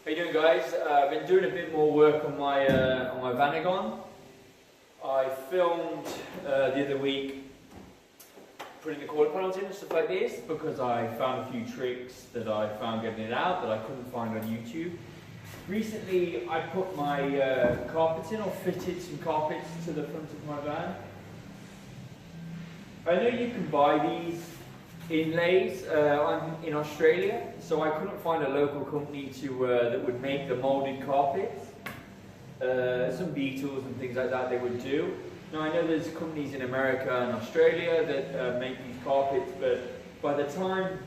How you doing, guys? I've been doing a bit more work on my Vanagon. I filmed the other week putting the quarter panels in and stuff like this because I found a few tricks that I found getting it out that I couldn't find on YouTube. Recently, I put my carpets in, or fitted some carpets to the front of my van. I know you can buy these inlays in Australia, so I couldn't find a local company that would make the molded carpets. Some Beetles and things like that they would do. Now I know there's companies in America and Australia that make these carpets, but by the time,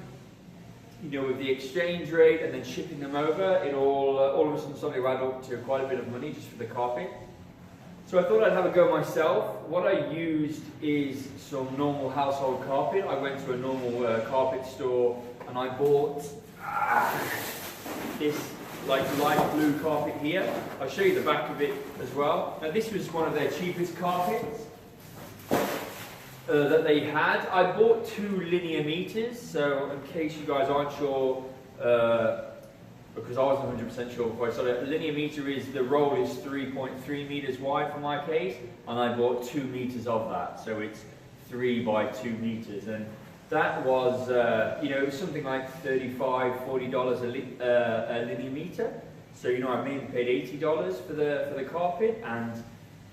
you know, with the exchange rate and then shipping them over, it all of a sudden suddenly add up to quite a bit of money just for the carpet. So I thought I'd have a go myself. What I used is some normal household carpet. I went to a normal carpet store and I bought this like light blue carpet here. I'll show you the back of it as well. Now this was one of their cheapest carpets that they had. I bought 2 linear meters, so in case you guys aren't sure, because I wasn't 100% sure before I started. A linear meter is, the roll is 3.3 meters wide for my case, and I bought 2 meters of that, so it's 3 by 2 meters, and that was, you know, it was something like $35, $40 a linear meter. So, you know, I maybe paid $80 for the carpet, and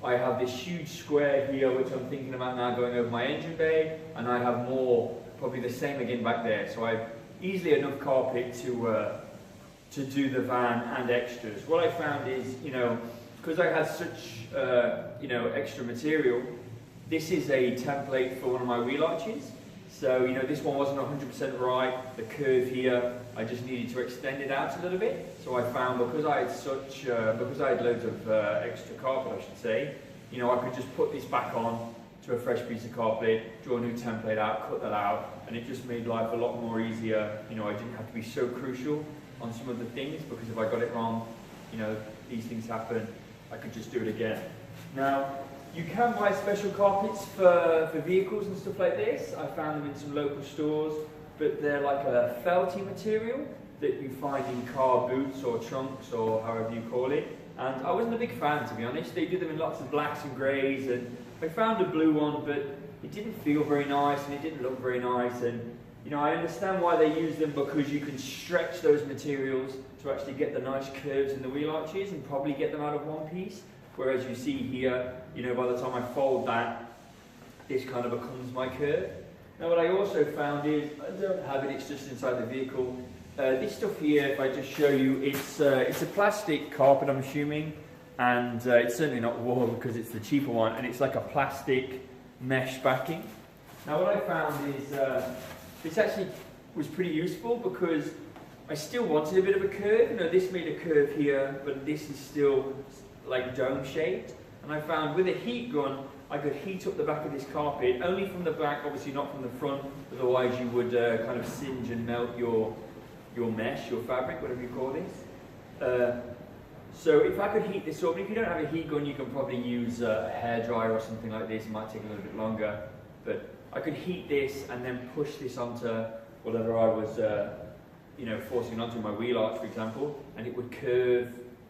I have this huge square here, which I'm thinking about now going over my engine bay, and I have more, probably the same again back there. So I've easily enough carpet to do the van and extras. What I found is, you know, because I had such, you know, extra material, this is a template for one of my wheel arches. So, you know, this one wasn't 100% right, the curve here, I just needed to extend it out a little bit. So I found, because I had loads of extra carpet, I should say, you know, I could just put this back on to a fresh piece of carpet, draw a new template out, cut that out, and it just made life a lot more easier. You know, I didn't have to be so crucial on some of the things, because if I got it wrong, you know, these things happen, I could just do it again. Now, you can buy special carpets for vehicles and stuff like this. I found them in some local stores, but they're like a felty material that you find in car boots or trunks or however you call it. And I wasn't a big fan, to be honest. They do them in lots of blacks and greys, and I found a blue one, but it didn't feel very nice and it didn't look very nice. And you know, I understand why they use them, because you can stretch those materials to actually get the nice curves in the wheel arches and probably get them out of one piece. Whereas you see here, you know, by the time I fold that, this kind of becomes my curve. Now what I also found is, I don't have it, it's just inside the vehicle. This stuff here, if I just show you, it's a plastic carpet, I'm assuming, and it's certainly not wool because it's the cheaper one, and it's like a plastic mesh backing. Now what I found is, this actually was pretty useful because I still wanted a bit of a curve. You know, this made a curve here, but this is still like dome shaped. And I found with a heat gun, I could heat up the back of this carpet, only from the back, obviously not from the front, otherwise you would kind of singe and melt your mesh, your fabric, whatever you call this. So if I could heat this up, and if you don't have a heat gun, you can probably use a hairdryer or something like this. It might take a little bit longer, but I could heat this and then push this onto whatever I was, you know, forcing onto my wheel arch, for example, and it would curve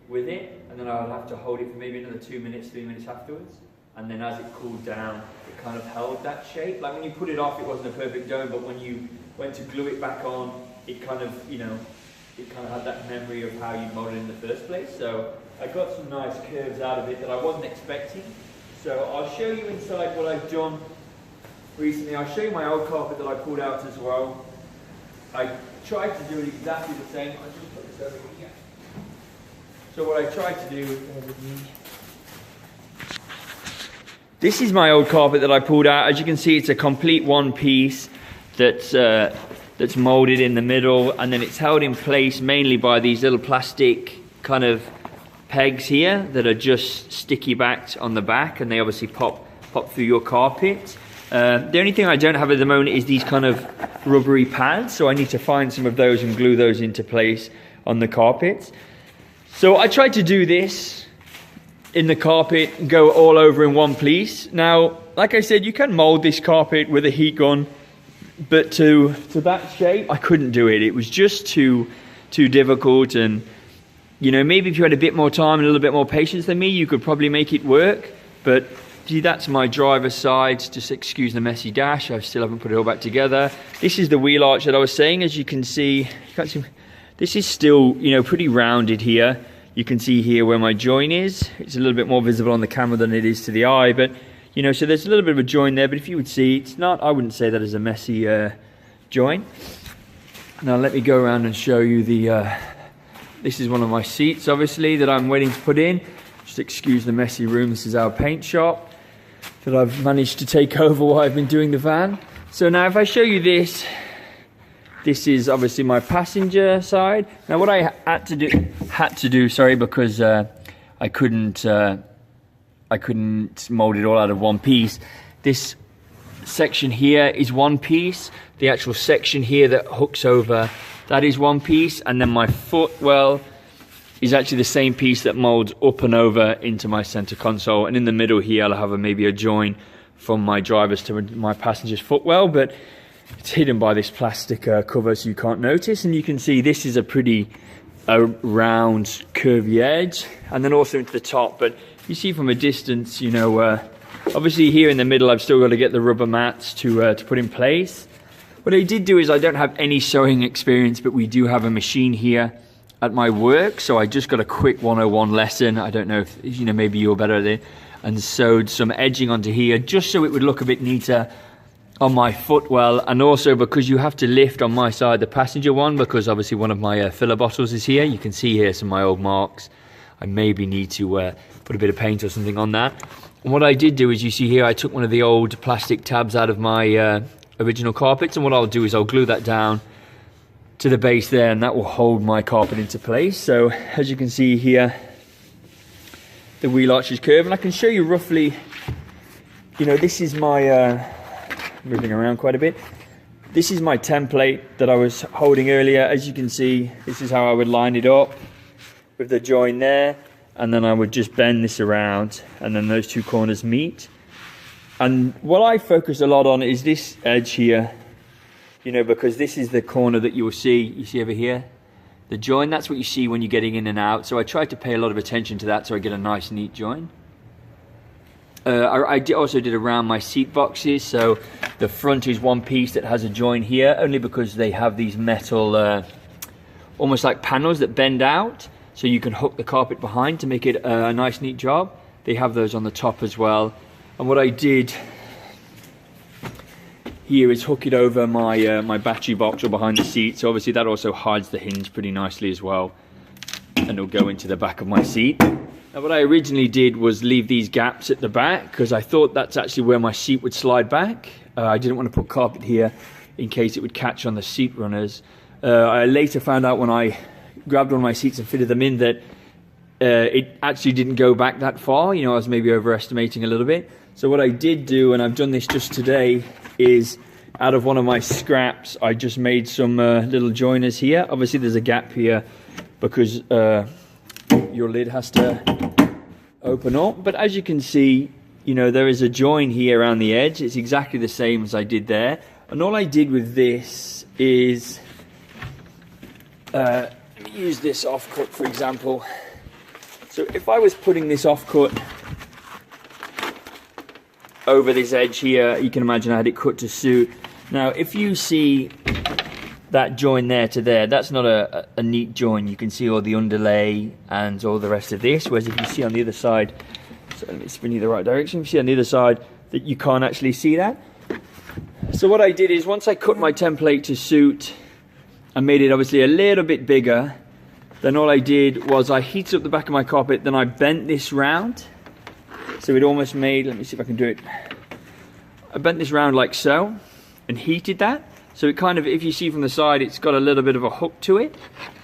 with it, and then I would have to hold it for maybe another 2 minutes, 3 minutes afterwards, and then as it cooled down, it kind of held that shape. Like when you put it off, it wasn't a perfect dome, but when you went to glue it back on, it kind of, you know, it kind of had that memory of how you molded it in the first place. So I got some nice curves out of it that I wasn't expecting. So I'll show you inside what I've done recently. I'll show you my old carpet that I pulled out as well. I tried to do it exactly the same. I'll just put this over here. So what I tried to do, this is my old carpet that I pulled out. As you can see, it's a complete one piece that's molded in the middle, and then it's held in place mainly by these little plastic kind of pegs here that are just sticky backed on the back, and they obviously pop through your carpet. The only thing I don't have at the moment is these kind of rubbery pads, so I need to find some of those and glue those into place on the carpet. So I tried to do this in the carpet, go all over in one piece. Now, like I said, you can mold this carpet with a heat gun, but to that shape, I couldn't do it. It was just too difficult, and you know, maybe if you had a bit more time and a little bit more patience than me, you could probably make it work. But see, that's my driver's side. Just excuse the messy dash. I still haven't put it all back together. This is the wheel arch that I was saying. As you can see, you can't see, this is still, you know, pretty rounded here. You can see here where my join is. It's a little bit more visible on the camera than it is to the eye, but you know, so there's a little bit of a join there, but if you would see, it's not, I wouldn't say that is a messy join. Now let me go around and show you the, this is one of my seats, obviously, that I'm waiting to put in. Just excuse the messy room. This is our paint shop that I've managed to take over while I've been doing the van. So now if I show you this, this is obviously my passenger side. Now what I had to do, sorry, because I couldn't mold it all out of one piece. This section here is one piece. The actual section here that hooks over, that is one piece. And then my footwell is actually the same piece that molds up and over into my center console. And in the middle here, I'll have maybe a join from my driver's to my passenger's footwell, but it's hidden by this plastic cover so you can't notice. And you can see this is a pretty round, curvy edge, and then also into the top. But you see from a distance, you know, obviously here in the middle, I've still got to get the rubber mats to put in place. What I did do is, I don't have any sewing experience, but we do have a machine here at my work. So I just got a quick 101 lesson. I don't know if, you know, maybe you're better at it, and sewed some edging onto here just so it would look a bit neater on my footwell. And also because you have to lift on my side, the passenger one, because obviously one of my filler bottles is here. You can see here some of my old marks. I maybe need to put a bit of paint or something on that. And what I did do is, you see here, I took one of the old plastic tabs out of my original carpets, and what I'll do is I'll glue that down to the base there, and that will hold my carpet into place. So as you can see here, the wheel arch is curved, and I can show you roughly, you know, this is my, moving around quite a bit. This is my template that I was holding earlier. As you can see, this is how I would line it up with the join there, and then I would just bend this around, and then those two corners meet. And what I focus a lot on is this edge here, you know, because this is the corner that you will see. You see over here, the join, that's what you see when you're getting in and out. So I try to pay a lot of attention to that so I get a nice neat join. I also did around my seat boxes. So the front is one piece that has a join here, only because they have these metal, almost like panels that bend out, so you can hook the carpet behind to make it a nice neat job. They have those on the top as well. And what I did here is hook it over my my battery box or behind the seat. So obviously that also hides the hinge pretty nicely as well, and it'll go into the back of my seat. Now what I originally did was leave these gaps at the back, because I thought that's actually where my seat would slide back. I didn't want to put carpet here in case it would catch on the seat runners. I later found out when I grabbed one of my seats and fitted them in that it actually didn't go back that far. You know, I was maybe overestimating a little bit. So what I did do, and I've done this just today, is out of one of my scraps, I just made some little joiners here. Obviously there's a gap here because your lid has to open up. But as you can see, you know, there is a join here around the edge. It's exactly the same as I did there. And all I did with this is, let me use this offcut for example. So if I was putting this offcut over this edge here, you can imagine I had it cut to suit. Now if you see that join there to there, that's not a neat join. You can see all the underlay and all the rest of this, whereas if you see on the other side, so let me spin you the right direction, you see on the other side that you can't actually see that. So what I did is, once I cut my template to suit and made it obviously a little bit bigger, then all I did was I heated up the back of my carpet, then I bent this round. So it almost made, let me see if I can do it. I bent this round like so and heated that. So it kind of, if you see from the side, it's got a little bit of a hook to it.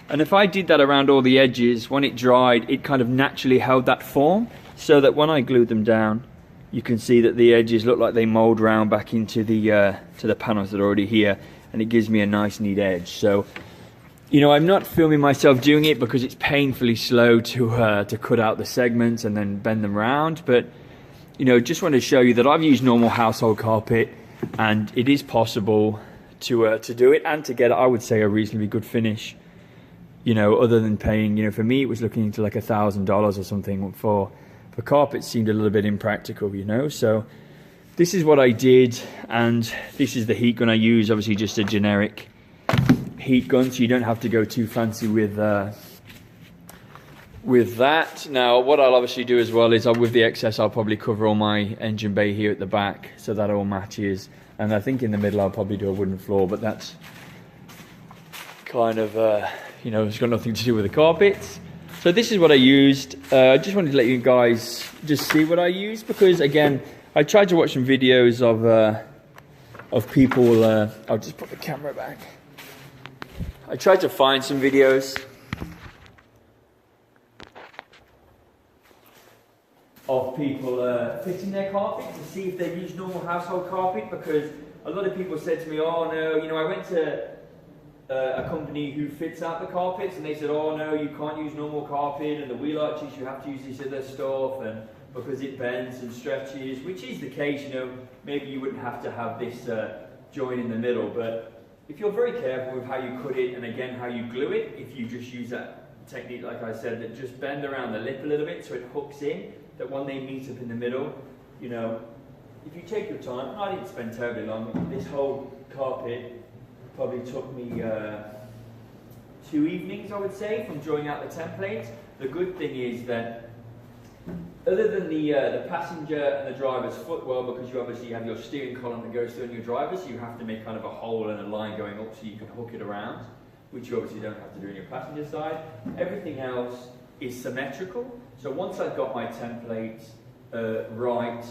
And if I did that around all the edges, when it dried, it kind of naturally held that form, so that when I glued them down, you can see that the edges look like they mold round back into the to the panels that are already here, and it gives me a nice neat edge. So, you know, I'm not filming myself doing it because it's painfully slow to cut out the segments and then bend them round. But, you know, just want to show you that I've used normal household carpet, and it is possible to do it and to get, I would say, a reasonably good finish. you know, other than paying, you know, for me it was looking into like $1,000 or something for carpet. Seemed a little bit impractical, you know. So this is what I did, and this is the heat gun I use. Obviously just a generic heat gun, so you don't have to go too fancy with that. Now what I'll obviously do as well is with the excess I'll probably cover all my engine bay here at the back so that all matches, and I think in the middle I'll probably do a wooden floor, but that's kind of you know, it's got nothing to do with the carpets. So this is what I used. I just wanted to let you guys just see what I used, because again I tried to watch some videos of people. I'll just put the camera back. I tried to find some videos of people fitting their carpet to see if they use normal household carpet, because a lot of people said to me, oh no, you know, I went to a company who fits out the carpets and they said, oh no, you can't use normal carpet and the wheel arches, you have to use this other stuff, and because it bends and stretches, which is the case, you know, maybe you wouldn't have to have this join in the middle, but if you're very careful with how you cut it and again how you glue it, if you just use that technique like I said, that just bend around the lip a little bit so it hooks in, that when they meet up in the middle, you know, if you take your time, and I didn't spend terribly long, this whole carpet probably took me 2 evenings, I would say, from drawing out the template. The good thing is that other than the passenger and the driver's footwell, because you obviously have your steering column that goes through on your driver, so you have to make kind of a hole and a line going up so you can hook it around, which you obviously don't have to do on your passenger side. Everything else is symmetrical. So once I've got my template right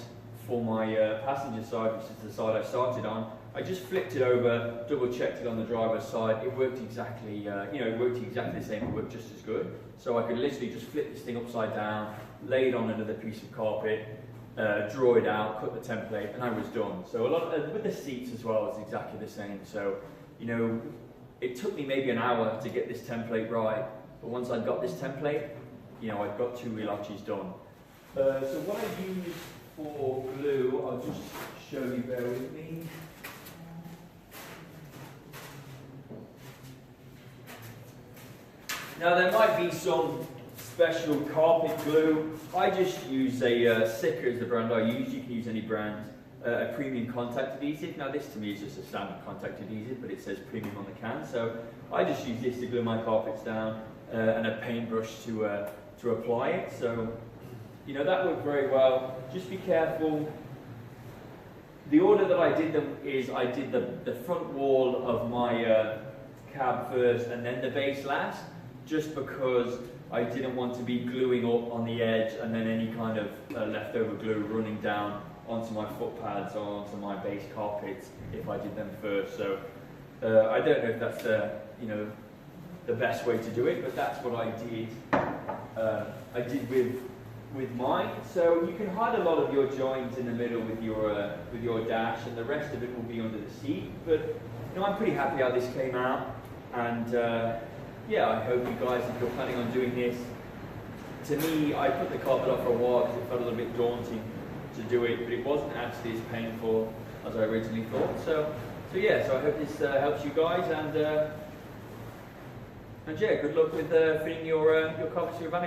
for my passenger side, which is the side I started on, I just flipped it over, double checked it on the driver's side. It worked exactly, you know, it worked exactly the same. It worked just as good. So I could literally just flip this thing upside down, lay it on another piece of carpet, draw it out, cut the template, and I was done. So a lot with the seats as well, it's exactly the same. So, you know, it took me maybe an hour to get this template right, but once I got this template, you know, I've got 2 wheel arches done. So what I use for glue, I'll just show you, bear with me. Now there might be some special carpet glue. I just use a Sika is the brand I use. You can use any brand. A premium contact adhesive. Now this to me is just a standard contact adhesive, but it says premium on the can. So I just use this to glue my carpets down, and a paintbrush to apply it. So, you know, that worked very well. Just be careful. The order that I did them is I did the front wall of my cab first and then the base last, just because I didn't want to be gluing up on the edge and then any kind of leftover glue running down onto my foot pads or onto my base carpets if I did them first. So I don't know if that's you know, the best way to do it, but that's what I did. I did with mine. So you can hide a lot of your joints in the middle with your dash, and the rest of it will be under the seat. But you know, I'm pretty happy how this came out, and yeah, I hope you guys, if you're planning on doing this, to me, I put the carpet off for a while because it felt a little bit daunting to do it, but it wasn't actually as painful as I originally thought. So yeah, so I hope this helps you guys, and yeah, good luck with fitting your carpets to your van.